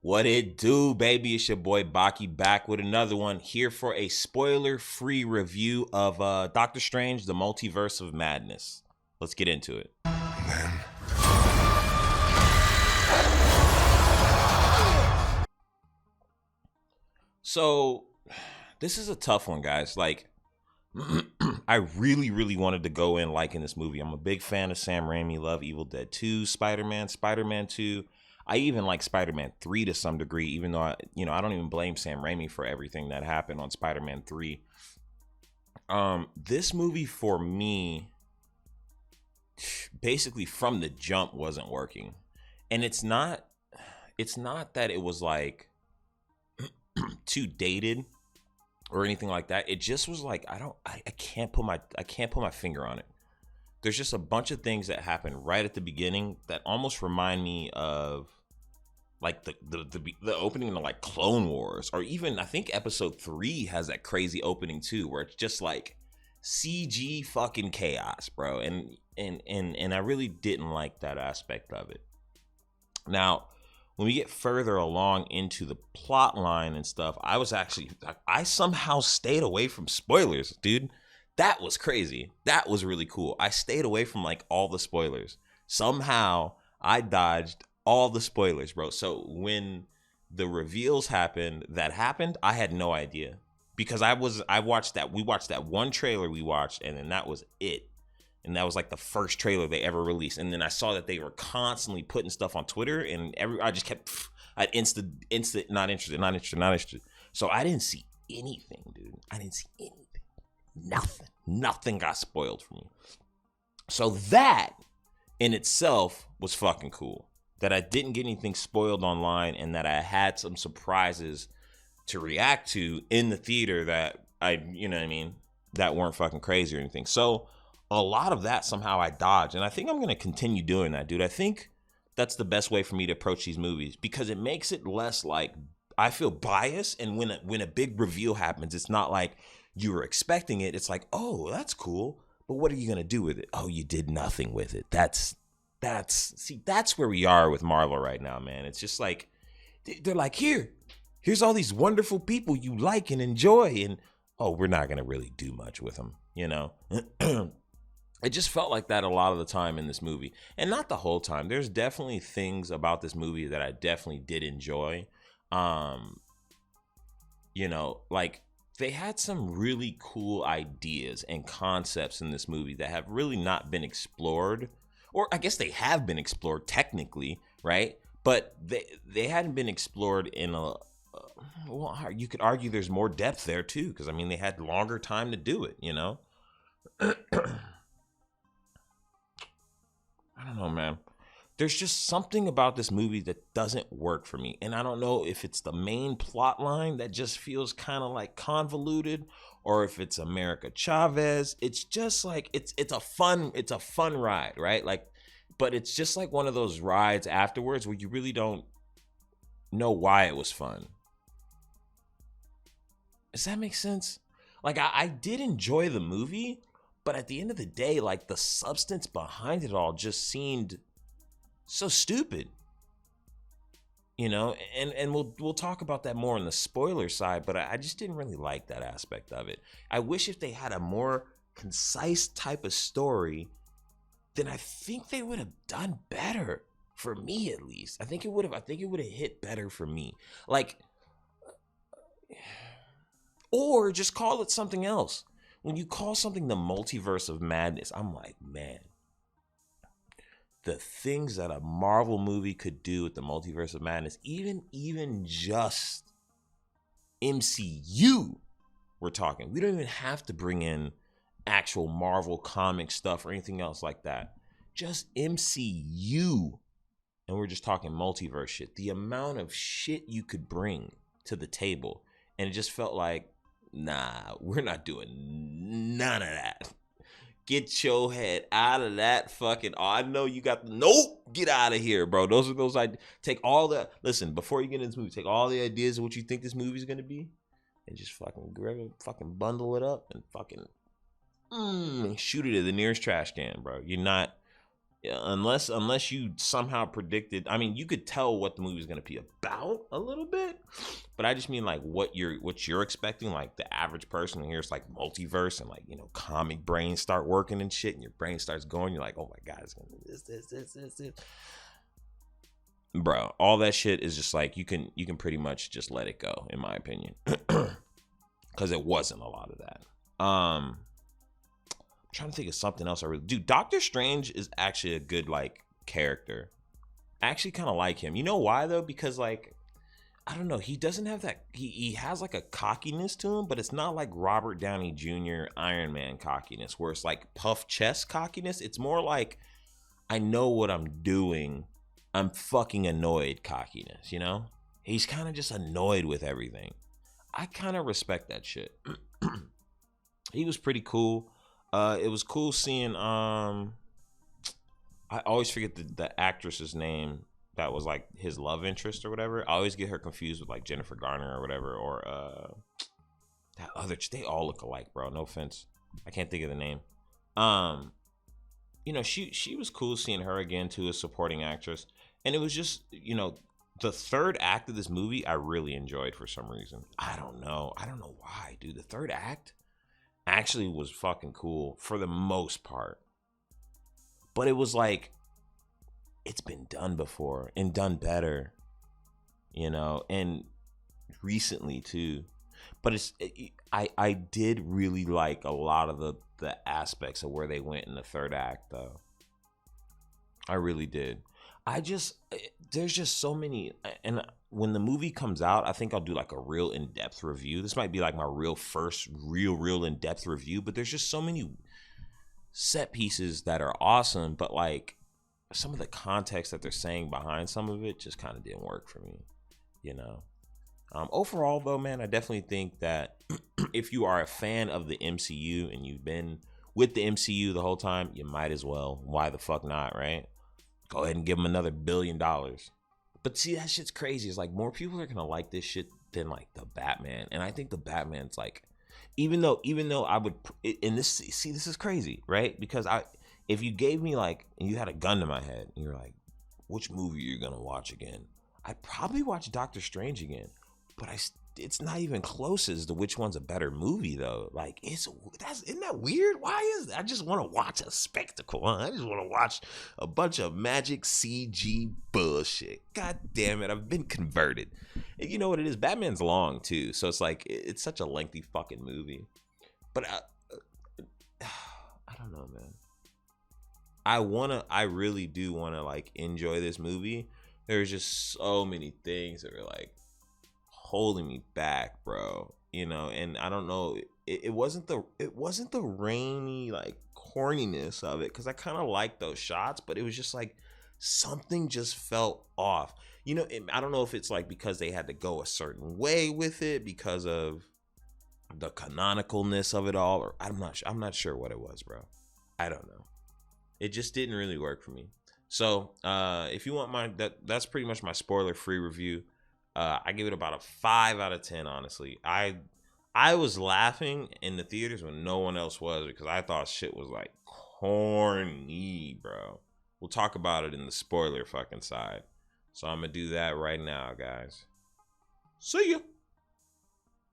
What it do, baby? It's your boy Baki back with another one here for a spoiler-free review of Doctor Strange, the Multiverse of Madness. Let's get into it. Then So, this is a tough one, guys. Like, I really wanted to go in liking this movie. I'm a big fan of Sam Raimi. Love Evil Dead 2, Spider-Man 2. I even like Spider-Man 3 to some degree, even though I don't even blame Sam Raimi for everything that happened on Spider-Man 3. This movie for me, basically from the jump, wasn't working. And it's not that it was like too dated or anything like that. It just was like I can't put my finger on it. There's just a bunch of things that happen right at the beginning that almost remind me of like the opening of like Clone Wars, or even I think episode 3 has that crazy opening too, where it's just like CG fucking chaos, bro. And I really didn't like that aspect of it. Now, when we get further along into the plot line and stuff, I somehow stayed away from spoilers, dude. That was crazy. That was really cool. I stayed away from like all the spoilers. Somehow I dodged all the spoilers, bro. So when the reveals happened, I had no idea, because we watched that one trailer we watched, and then that was it. And that was like the first trailer they ever released. And then I saw that they were constantly putting stuff on Twitter, and I just kept, I'd instant, not interested. So I didn't see anything, dude. I didn't see anything. Nothing got spoiled for me. So that in itself was fucking cool, that I didn't get anything spoiled online, and that I had some surprises to react to in the theater that that weren't fucking crazy or anything. So a lot of that somehow I dodged, and I think I'm going to continue doing that, dude. I think that's the best way for me to approach these movies, because it makes it less like I feel biased. And when a big reveal happens, it's not like you were expecting it. It's like, oh, that's cool, but what are you going to do with it? Oh, you did nothing with it. That's where we are with Marvel right now, man. It's just like they're like, here's all these wonderful people you like and enjoy, and oh, we're not going to really do much with them, you know? It just felt like that a lot of the time in this movie, and not the whole time. There's definitely things about this movie that I definitely did enjoy. Like they had some really cool ideas and concepts in this movie that have really not been explored, or I guess they have been explored technically, right? But they hadn't been explored in a well, you could argue there's more depth there too, because I mean they had longer time to do it, you know. I don't know, man. There's just something about this movie that doesn't work for me. And I don't know if it's the main plot line that just feels kind of like convoluted, or if it's America Chavez. It's just like it's a fun ride, right? Like, but it's just like one of those rides afterwards where you really don't know why it was fun. Does that make sense? Like I did enjoy the movie, but at the end of the day, like the substance behind it all just seemed so stupid, you know. And we'll talk about that more on the spoiler side, but I just didn't really like that aspect of it. I wish if they had a more concise type of story, then I think they would have done better, for me at least. I think it would have hit better for me. Like, or just call it something else. When you call something the Multiverse of Madness, I'm like, man, the things that a Marvel movie could do with the Multiverse of Madness, even just MCU, we're talking. We don't even have to bring in actual Marvel comic stuff or anything else like that. Just MCU. And we're just talking multiverse shit. The amount of shit you could bring to the table. And it just felt like, nah, we're not doing none of that. Get your head out of that fucking, oh, I know you got, nope, get out of here, bro. Those are those ideas. Take all the, listen, before you get into this movie, take all the ideas of what you think this movie's going to be and just fucking grab it, fucking bundle it up and fucking shoot it at the nearest trash can, bro. You're not, unless you somehow predicted, I mean, you could tell what the movie's going to be out a little bit, but I just mean like what you're expecting, like the average person hears like multiverse and like, you know, comic brains start working and shit, and your brain starts going. You're like, oh my god, it's gonna be this. Bro, all that shit is just like you can pretty much just let it go, in my opinion, because it wasn't a lot of that. I'm trying to think of something else I really do. Doctor Strange is actually a good like character. I actually kind of like him. You know why though? Because like, I don't know, he doesn't have that, he has like a cockiness to him, but it's not like Robert Downey Jr. Iron Man cockiness where it's like puff chest cockiness. It's more like, I know what I'm doing, I'm fucking annoyed cockiness, you know? He's kind of just annoyed with everything. I kind of respect that shit. He was pretty cool. It was cool seeing I always forget the actress's name that was like his love interest or whatever. I always get her confused with like Jennifer Garner or whatever, or that other, they all look alike, bro. No offense. I can't think of the name. You know, she was cool seeing her again too, as supporting actress. And it was just, you know, the third act of this movie I really enjoyed for some reason. I don't know why, dude. The third act actually was fucking cool for the most part. But it was like, it's been done before and done better, you know, and recently too. But I did really like a lot of the aspects of where they went in the third act though. I really did. There's just so many, and when the movie comes out, I think I'll do like a real in-depth review. This might be like my first real in-depth review, but there's just so many set pieces that are awesome, but like some of the context that they're saying behind some of it just kind of didn't work for me, you know. Overall though, man, I definitely think that if you are a fan of the MCU and you've been with the MCU the whole time, you might as well. Why the fuck not, right? Go ahead and give them another $1 billion. But see, that shit's crazy. It's like more people are gonna like this shit than like the Batman, and I think the Batman's like, even though I would, and this is crazy, right? Because if you gave me like, and you had a gun to my head, and you're like, which movie are you gonna watch again? I'd probably watch Doctor Strange again, but it's not even close as to which one's a better movie though. Like isn't that weird? Why is that? I just want to watch a spectacle, huh? I just want to watch a bunch of magic CG bullshit. God damn it, I've been converted. And you know what it is? Batman's long too, so it's like it's such a lengthy fucking movie. But I don't know, man. I really do want to like enjoy this movie. There's just so many things that are like holding me back, bro, you know. And I don't know, it wasn't the rainy like corniness of it, because I kind of like those shots, but it was just like something just felt off, you know. I don't know if it's like because they had to go a certain way with it because of the canonicalness of it all, or I'm not sure what it was, bro. I don't know. It just didn't really work for me. So if you want that's pretty much my spoiler free review. I give it about a 5 out of 10, honestly. I was laughing in the theaters when no one else was, because I thought shit was like corny, bro. We'll talk about it in the spoiler fucking side. So I'm gonna do that right now, guys. See ya.